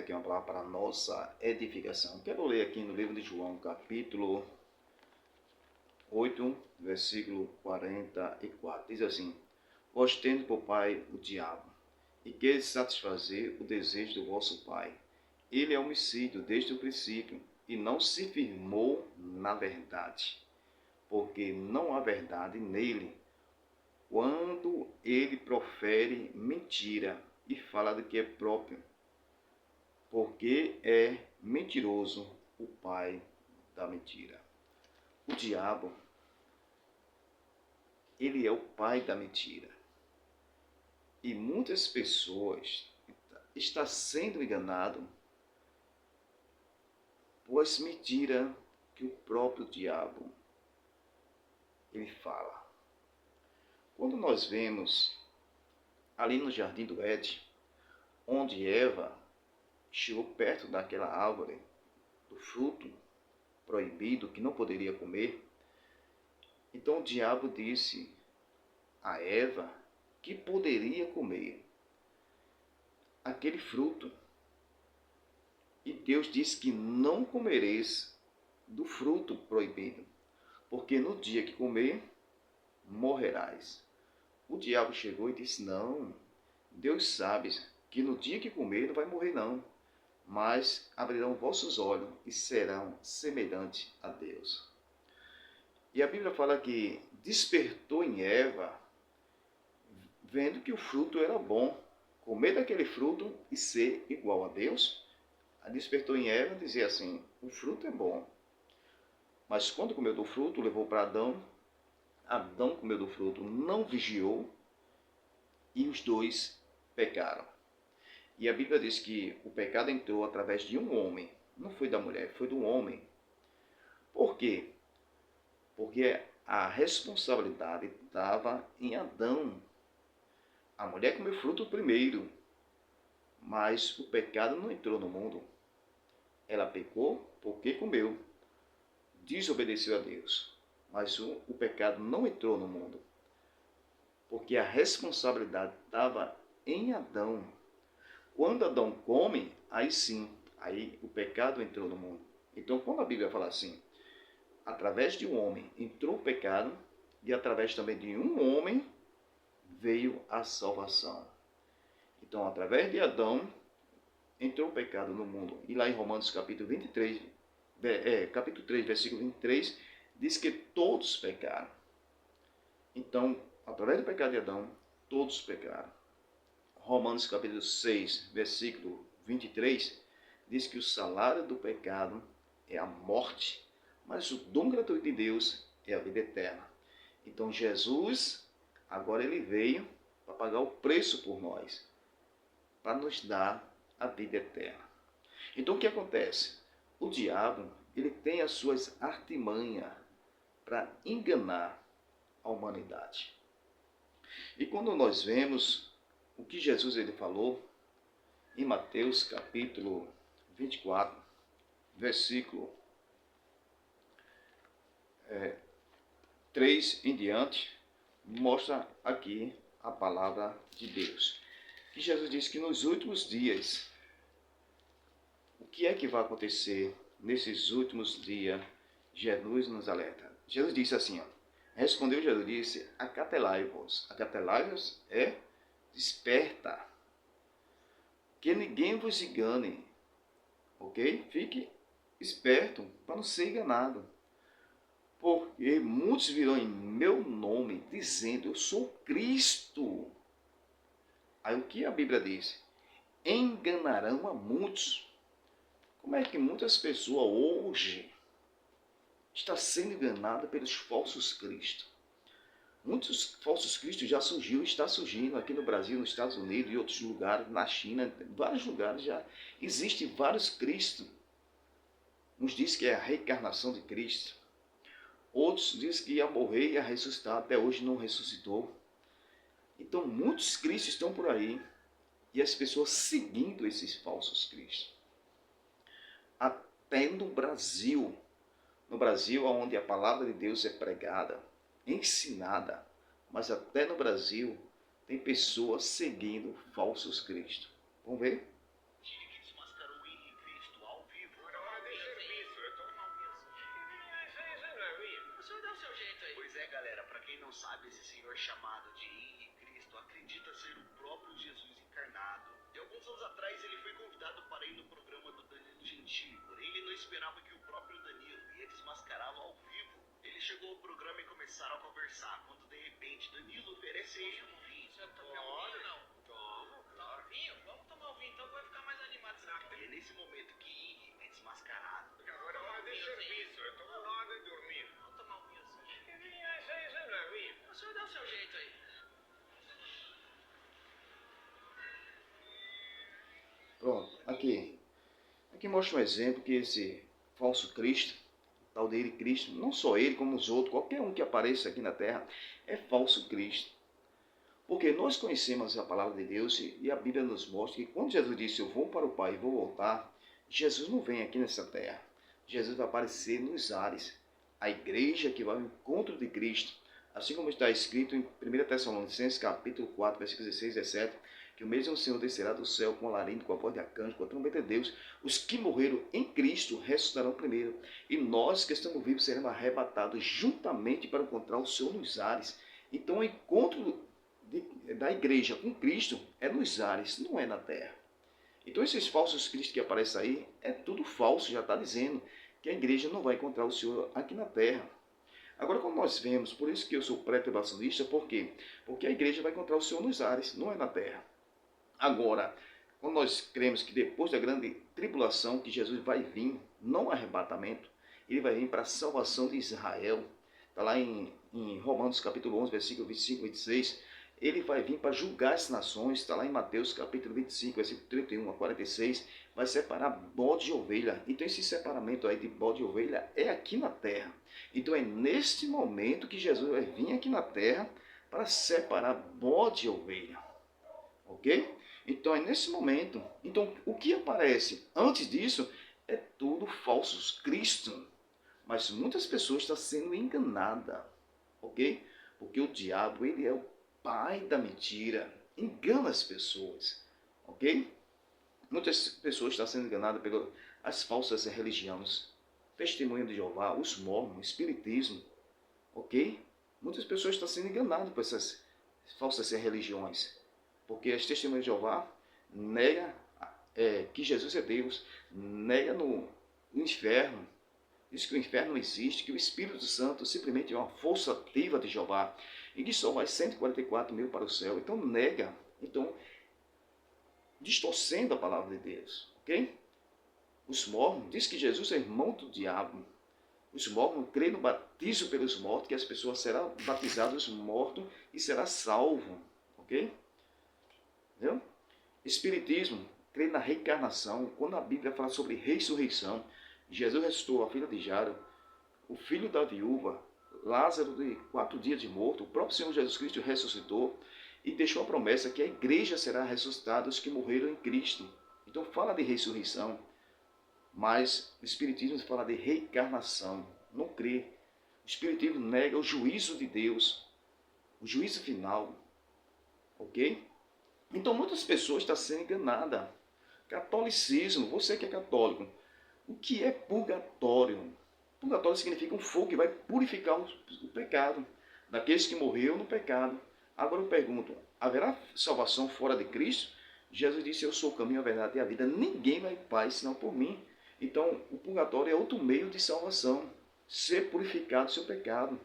aqui uma palavra para a nossa edificação. Quero ler aqui no livro de João, capítulo 8, versículo 44. Diz assim: Vós tendes por pai o diabo, e queres satisfazer o desejo do vosso pai. Ele é homicídio desde o princípio, e não se firmou na verdade, porque não há verdade nele. Quando ele profere mentira e fala do que é próprio, porque é mentiroso o pai da mentira. O diabo, ele é o pai da mentira. E muitas pessoas estão sendo enganadas por as mentiras que o próprio diabo ele fala. Quando nós vemos ali no jardim do Éden, onde Eva chegou perto daquela árvore, do fruto proibido que não poderia comer, então o diabo disse a Eva que poderia comer aquele fruto. E Deus disse que não comereis do fruto proibido, porque no dia que comer, morrerás. O diabo chegou e disse: não, Deus sabe que no dia que comer não vai morrer não, mas abrirão vossos olhos e serão semelhantes a Deus. E a Bíblia fala que despertou em Eva, vendo que o fruto era bom, comer daquele fruto e ser igual a Deus. Despertou em Eva e dizia assim: o fruto é bom. Mas quando comeu do fruto, levou para Adão. Adão comeu do fruto, não vigiou, e os dois pecaram. E a Bíblia diz que o pecado entrou através de um homem. Não foi da mulher, foi do homem. Por quê? Porque a responsabilidade estava em Adão. A mulher comeu fruto primeiro, mas o pecado não entrou no mundo. Ela pecou porque comeu, desobedeceu a Deus. Mas o pecado não entrou no mundo, porque a responsabilidade estava em Adão. Quando Adão come, aí sim, aí o pecado entrou no mundo. Então, quando a Bíblia fala assim, através de um homem entrou o pecado, e através também de um homem veio a salvação. Então, através de Adão, entrou o pecado no mundo. E lá em Romanos capítulo 23, capítulo 3, versículo 23, diz que todos pecaram. Então, através do pecado de Adão, todos pecaram. Romanos capítulo 6, versículo 23, diz que o salário do pecado é a morte, mas o dom gratuito de Deus é a vida eterna. Então, Jesus, agora ele veio para pagar o preço por nós, para nos dar a vida eterna. Então, o que acontece? O diabo, ele tem as suas artimanhas para enganar a humanidade. E quando nós vemos o que Jesus ele falou em Mateus capítulo 24, versículo 3 em diante, mostra aqui a palavra de Deus. Que Jesus disse que nos últimos dias, o que é que vai acontecer nesses últimos dias? Jesus nos alerta. Jesus disse assim, respondeu Jesus, disse, acatelai-vos. Acatelai-vos é desperta, que ninguém vos engane, ok? Fique esperto para não ser enganado, porque muitos virão em meu nome dizendo, eu sou Cristo. Aí o que a Bíblia diz? Enganarão a muitos. Como é que muitas pessoas hoje estão sendo enganadas pelos falsos cristos? Muitos falsos cristos já surgiu, está surgindo aqui no Brasil, nos Estados Unidos e outros lugares, na China, em vários lugares já existem vários cristos. Uns dizem que é a reencarnação de Cristo. Outros dizem que ia morrer e ia ressuscitar, até hoje não ressuscitou. Então muitos cristos estão por aí e as pessoas seguindo esses falsos cristos. Até no Brasil, onde a palavra de Deus é pregada, ensinada, mas até no Brasil tem pessoas seguindo falsos cristos. Vamos ver? não sabe, esse senhor chamado de Henri Cristo acredita ser o próprio Jesus encarnado. E alguns anos atrás ele foi convidado para ir no programa do Danilo Gentili, porém ele não esperava que o próprio Danilo ia desmascará-lo ao vivo. Ele chegou ao programa e começaram a conversar, quando de repente Danilo oferece a ele um vinho. Você toma um vinho não? Toma, claro. Vinho? Vamos tomar um vinho então que vai ficar mais animado. E é nesse momento que Henri é desmascarado. Agora é hora de serviço, eu estou na hora de dormir. Vamos tomar um vinhozinho. Que vinho é esse aí, não é vinho? O senhor dá o seu jeito aí. Pronto, aqui mostra um exemplo que esse falso Cristo, tal dele Cristo, não só ele como os outros, qualquer um que apareça aqui na terra, é falso Cristo. Porque nós conhecemos a palavra de Deus e a Bíblia nos mostra que quando Jesus disse, eu vou para o Pai e vou voltar, Jesus não vem aqui nessa terra. Jesus vai aparecer nos ares. A igreja que vai ao encontro de Cristo. Assim como está escrito em 1 Tessalonicenses, capítulo 4, versículos 16 e 17, que o mesmo Senhor descerá do céu com alarido, com a voz de arcanjo, com a trombeta de Deus. Os que morreram em Cristo ressuscitarão primeiro. E nós que estamos vivos seremos arrebatados juntamente para encontrar o Senhor nos ares. Então o encontro da igreja com Cristo é nos ares, não é na terra. Então esses falsos cristos que aparecem aí, é tudo falso, já está dizendo que a igreja não vai encontrar o Senhor aqui na terra. Agora, como nós vemos, por isso que eu sou pré-tribulacionista, por quê? Porque a igreja vai encontrar o Senhor nos ares, não é na terra. Agora, quando nós cremos que depois da grande tribulação, que Jesus vai vir, não arrebatamento, ele vai vir para a salvação de Israel. Está lá em Romanos capítulo 11, versículo 25 e 26. Ele vai vir para julgar as nações, está lá em Mateus capítulo 25, versículo 31 a 46, vai separar bode de ovelha. Então esse separamento aí de bode de ovelha é aqui na terra. Então é neste momento que Jesus vai vir aqui na terra para separar bode de ovelha. Ok? Então é nesse momento. Então o que aparece antes disso é tudo falsos cristos. Mas muitas pessoas estão sendo enganadas. Ok? Porque o diabo, ele é o pai da mentira, engana as pessoas, ok? Muitas pessoas estão sendo enganadas pelas falsas religiões, testemunho de Jeová, os mormons, o espiritismo, ok? Muitas pessoas estão sendo enganadas por essas falsas religiões, porque as testemunhas de Jeová negam que Jesus é Deus, negam no inferno, diz que o inferno não existe, que o Espírito Santo simplesmente é uma força ativa de Jeová e que só vai 144 mil para o céu. Então nega, então distorcendo a palavra de Deus, ok? Os mormons diz que Jesus é irmão do diabo. Os mormons creem no batismo pelos mortos, que as pessoas serão batizadas mortos e será salvo, ok? Entendeu? Espiritismo crê na reencarnação. Quando a Bíblia fala sobre ressurreição, Jesus ressuscitou a filha de Jairo, o filho da viúva, Lázaro de 4 dias de morto, o próprio Senhor Jesus Cristo ressuscitou e deixou a promessa que a igreja será ressuscitada os que morreram em Cristo. Então fala de ressurreição, mas o Espiritismo fala de reencarnação, não crê. O Espiritismo nega o juízo de Deus, o juízo final, ok? Então muitas pessoas estão sendo enganadas. Catolicismo, você que é católico, o que é purgatório? Purgatório significa um fogo que vai purificar o pecado daqueles que morreram no pecado. Agora eu pergunto, haverá salvação fora de Cristo? Jesus disse, eu sou o caminho, a verdade e a vida. Ninguém vai ao Pai senão por mim. Então o purgatório é outro meio de salvação, ser purificado do seu pecado.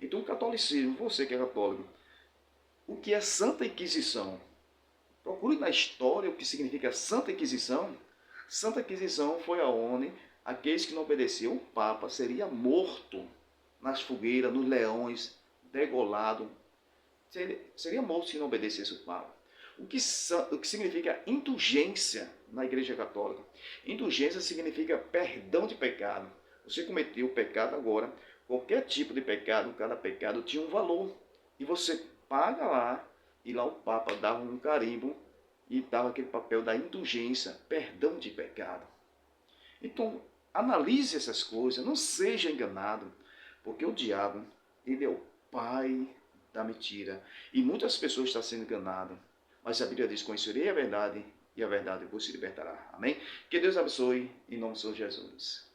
Então o catolicismo, você que é católico, o que é Santa Inquisição? Procure na história o que significa Santa Inquisição. Santa Inquisição foi aonde aqueles que não obedeciam o Papa seria morto nas fogueiras, nos leões, degolado. Seria morto se não obedecesse o Papa. O que significa indulgência na Igreja Católica? Indulgência significa perdão de pecado. Você cometeu o pecado agora, qualquer tipo de pecado, cada pecado tinha um valor. E você paga lá, e lá o Papa dava um carimbo e dava aquele papel da indulgência, perdão de pecado. Então, analise essas coisas, não seja enganado, porque o diabo, ele é o pai da mentira. E muitas pessoas estão sendo enganadas, mas a Bíblia diz, conhecerei a verdade, e a verdade vos libertará. Amém? Que Deus abençoe, em nome de Jesus.